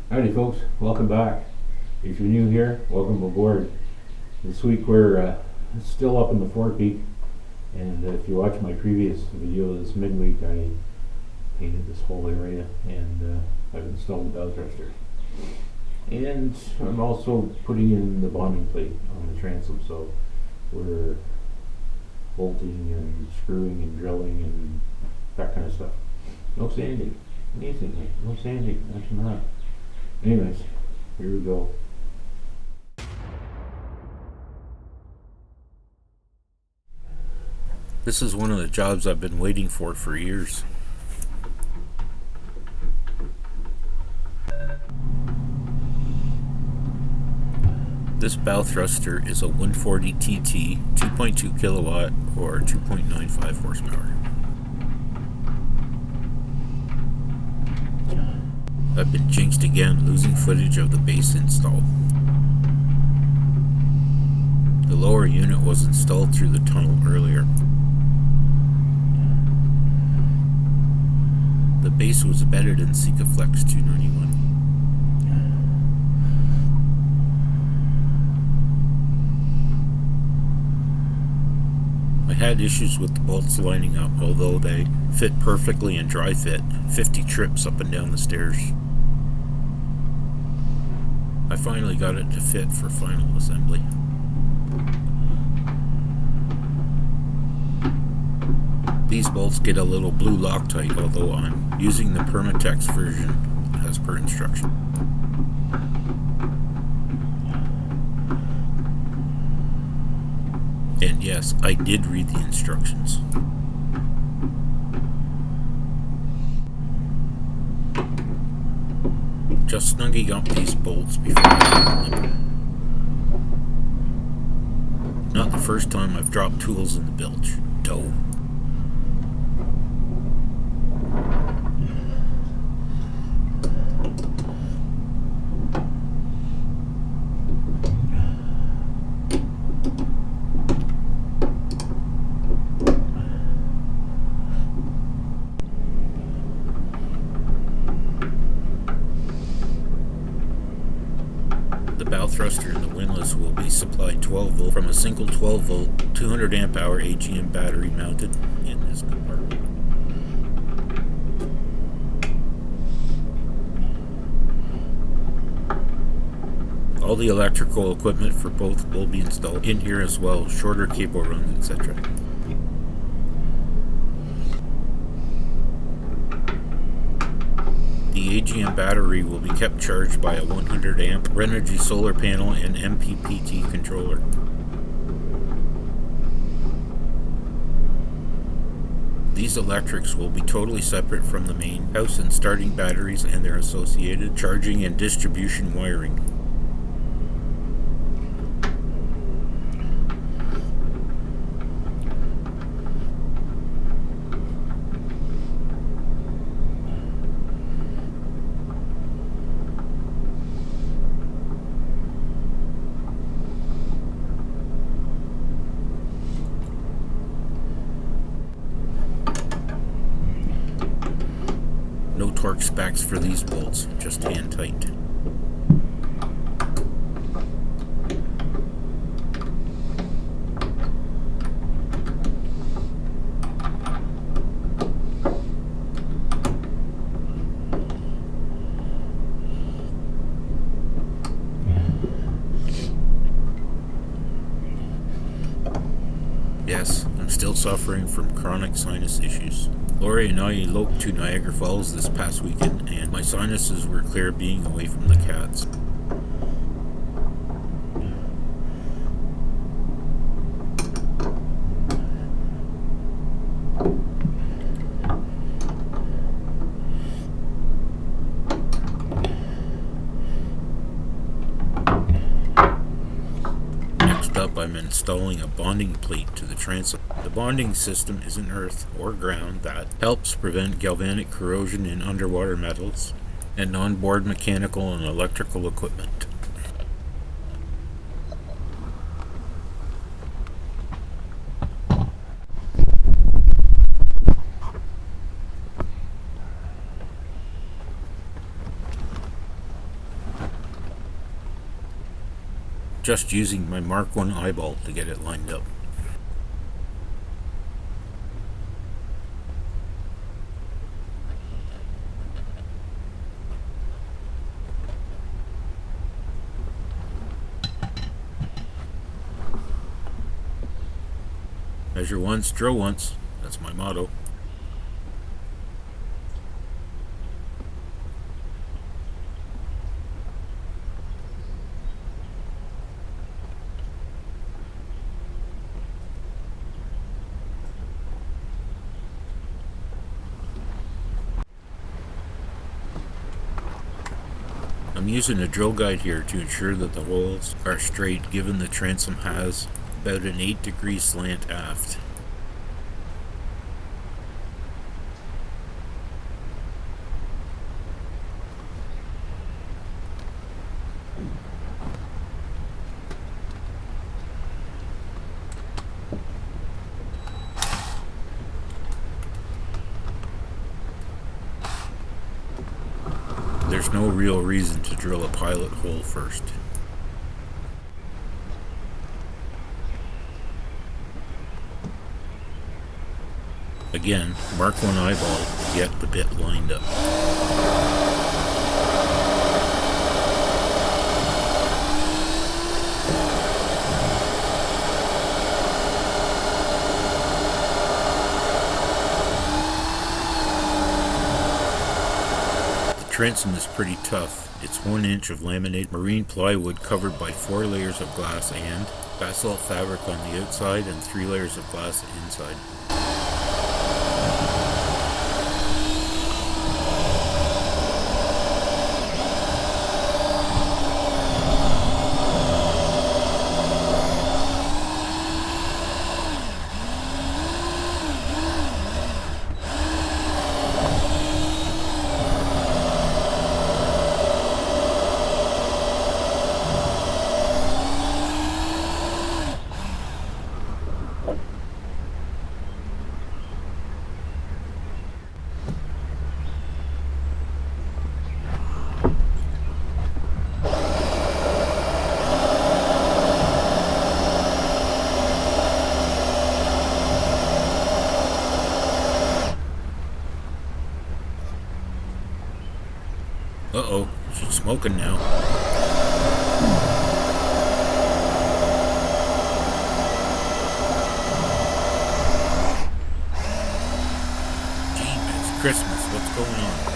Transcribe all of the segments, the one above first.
Howdy folks, welcome back. If you're new here, welcome aboard. This week we're still up in the forepeak, and if you watch my previous video this midweek, I painted this whole area and I've installed the bow thruster. And I'm also putting in the bonding plate on the transom, so we're bolting and screwing and drilling and that kind of stuff. No sanding, amazingly, no sanding, actually not. Anyways, here we go. This is one of the jobs I've been waiting for years. This bow thruster is a 140 TT, 2.2 kilowatt or 2.95 horsepower. I've been jinxed again, losing footage of the base install. The lower unit was installed through the tunnel earlier. The base was bedded in Sikaflex 291. I had issues with the bolts lining up, although they fit perfectly in dry fit, 50 trips up and down the stairs. I finally got it to fit for final assembly. These bolts get a little blue Loctite, although I'm using the Permatex version as per instruction. And yes, I did read the instructions. Just snugging up these bolts before I tighten them. Not the first time I've dropped tools in the bilge. Dough. The bow thruster and the windlass will be supplied 12 volt from a single 12 volt 200 amp hour AGM battery mounted in this compartment. All the electrical equipment for both will be installed in here as well, shorter cable runs, etc. The AGM battery will be kept charged by a 100 amp Renogy solar panel and MPPT controller. These electrics will be totally separate from the main house and starting batteries and their associated charging and distribution wiring. No torque specs for these bolts, just hand tight. Yes, I'm still suffering from chronic sinus issues. Lori and I eloped to Niagara Falls this past weekend, and my sinuses were clear being away from the cats. Next up, I'm installing a bonding plate to the transom. The bonding system is an earth or ground that helps prevent galvanic corrosion in underwater metals and onboard mechanical and electrical equipment. just using my Mark 1 eyeball to get it lined up. Measure once, drill once. That's my motto. I'm using a drill guide here to ensure that the holes are straight, given the transom has about an 8-degree slant aft. There's no real reason to drill a pilot hole first. Again, Mark 1 eyeball to get the bit lined up. The transom is pretty tough. It's 1 inch of laminated marine plywood covered by 4 layers of glass and basalt fabric on the outside and 3 layers of glass inside. Uh-oh, she's smoking now. Gee, it's Christmas. What's going on?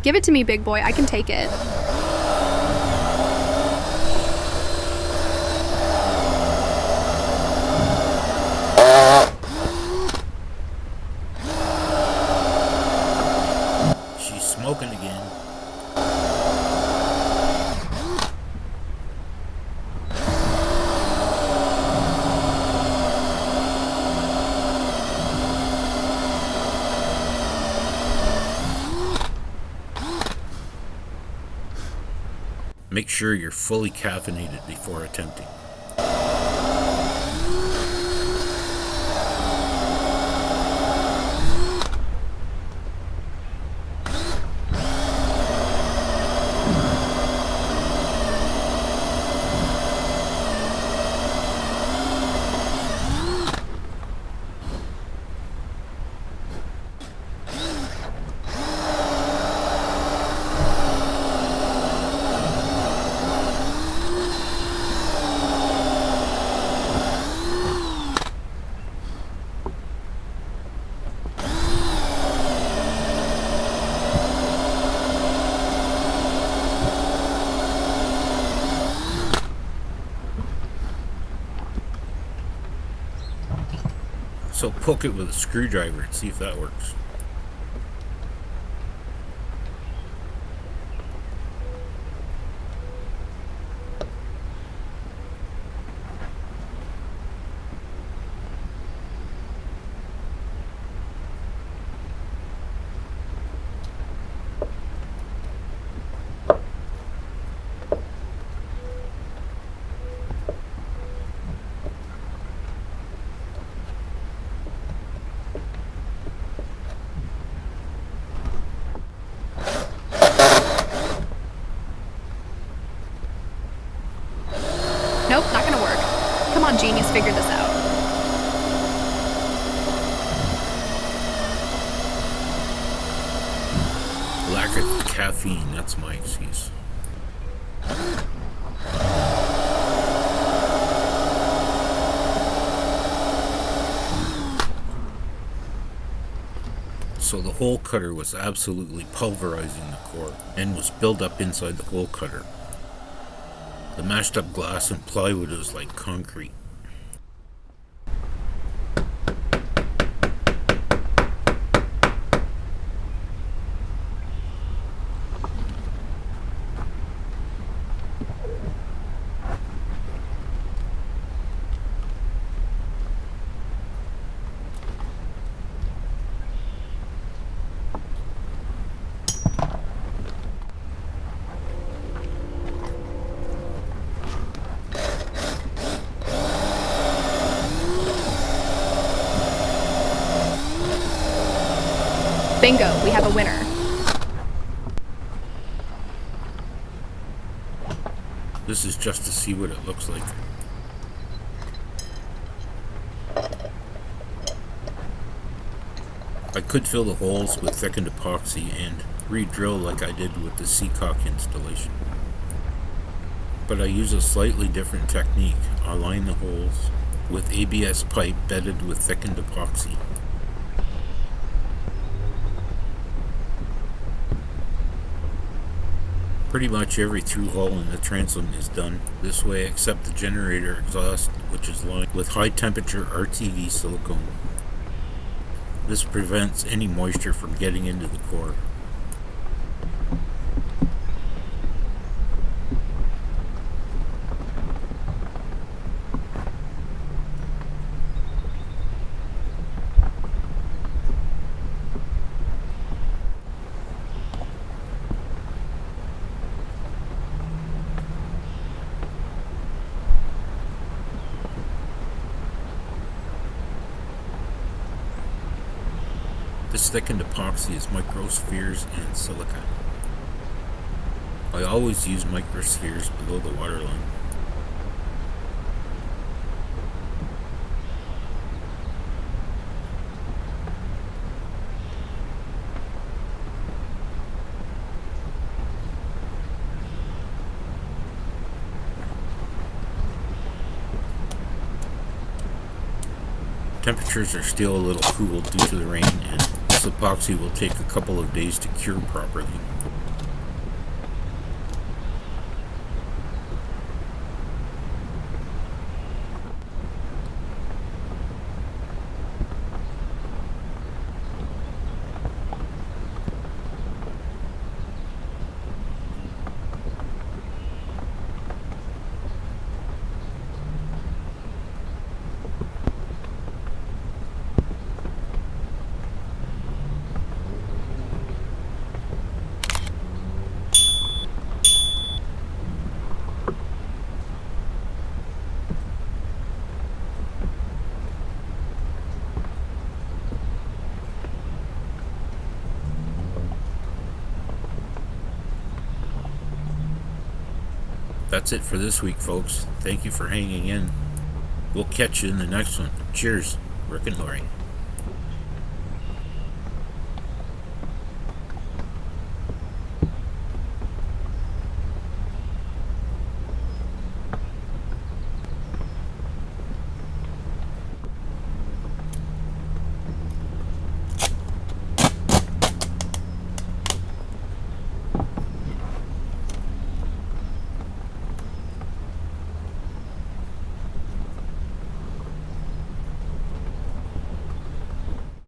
Give it to me, big boy. I can take it. She's smoking again. Make sure you're fully caffeinated before attempting. So poke it with a screwdriver and see if that works. Nope, not gonna work. Come on, genius, figure this out. Lack of caffeine, that's my excuse. So the hole cutter was absolutely pulverizing the core and was built up inside the hole cutter. The mashed up glass and plywood was like concrete. Bingo, we have a winner. This is just to see what it looks like. I could fill the holes with thickened epoxy and re-drill like I did with the Seacock installation. But I use a slightly different technique. I line the holes with ABS pipe bedded with thickened epoxy. Pretty much every through hole in the transom is done this way except the generator exhaust, which is lined with high temperature RTV silicone. This prevents any moisture from getting into the core. This thickened epoxy is microspheres and silica. I always use microspheres below the waterline. Temperatures are still a little cool due to the rain, and this epoxy will take a couple of days to cure properly. That's it for this week, folks. Thank you for hanging in. We'll catch you in the next one. Cheers, Rick and Lori.